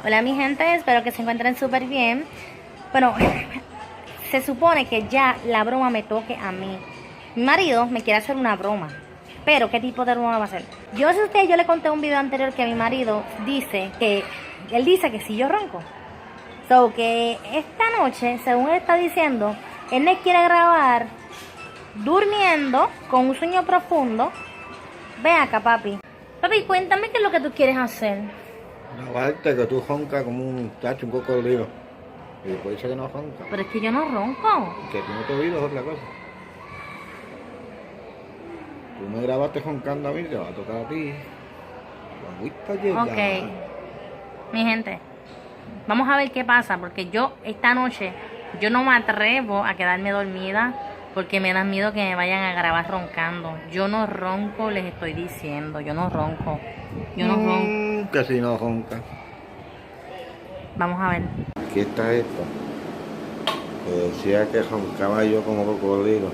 Hola mi gente, espero que se encuentren súper bien. Bueno, se supone que ya la broma me toque a mí. Mi marido me quiere hacer una broma, pero ¿qué tipo de broma va a hacer? Yo sé usted, yo le conté un video anterior que mi marido dice que, él dice que si yo ronco. So que esta noche, según él está diciendo, él me quiere grabar durmiendo con un sueño profundo. Ven acá, papi. Papi, cuéntame qué es lo que tú quieres hacer. Grabarte que tú roncas como un tacho, un cocodrilo. Y después dice que no ronca. Pero es que yo no ronco. Que tú no te oído es otra cosa. Tú me grabaste roncando a mí, te va a tocar a ti. La agüita llega. Ok, mi gente, vamos a ver qué pasa, porque yo esta noche, yo no me atrevo a quedarme dormida, porque me da miedo que me vayan a grabar roncando. Yo no ronco, les estoy diciendo, yo no ronco. Yo no ronco. Que si no ronca. Vamos a ver. Aquí está esto. Que decía que roncaba yo como cocodrilo.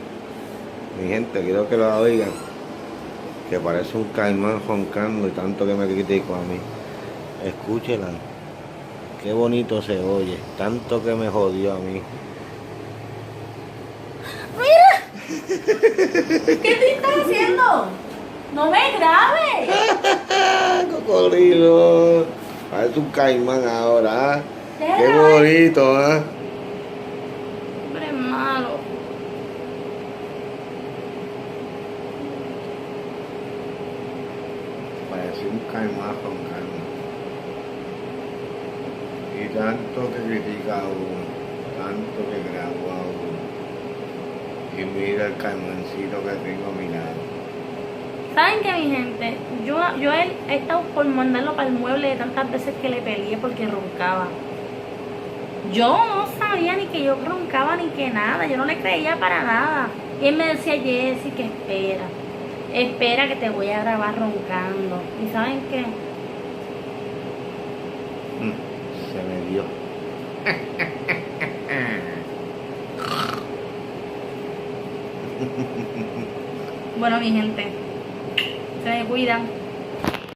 Mi gente, quiero que lo oigan. Que parece un caimán roncando y tanto que me critico a mí. Escúchenla. Qué bonito se oye. Tanto que me jodió a mí. ¿Qué te estás haciendo? No me grabes. Cocodrilo. Parece un caimán ahora. ¿Ah? Deja Qué de grabar. bonito, ¿ah? Hombre malo. Parece un caimán roncando. Y tanto que critica a uno. Tanto que grabo a uno. Y mira el caimancito que tengo a mi lado. ¿Saben qué, mi gente? Yo he estado por mandarlo para el mueble de tantas veces que le peleé porque roncaba. Yo no sabía ni que yo roncaba ni que nada. Yo no le creía para nada. Y él me decía, Jessy, que espera que te voy a grabar roncando. ¿Y saben qué? Se me dio. Bueno, mi gente, se me cuidan.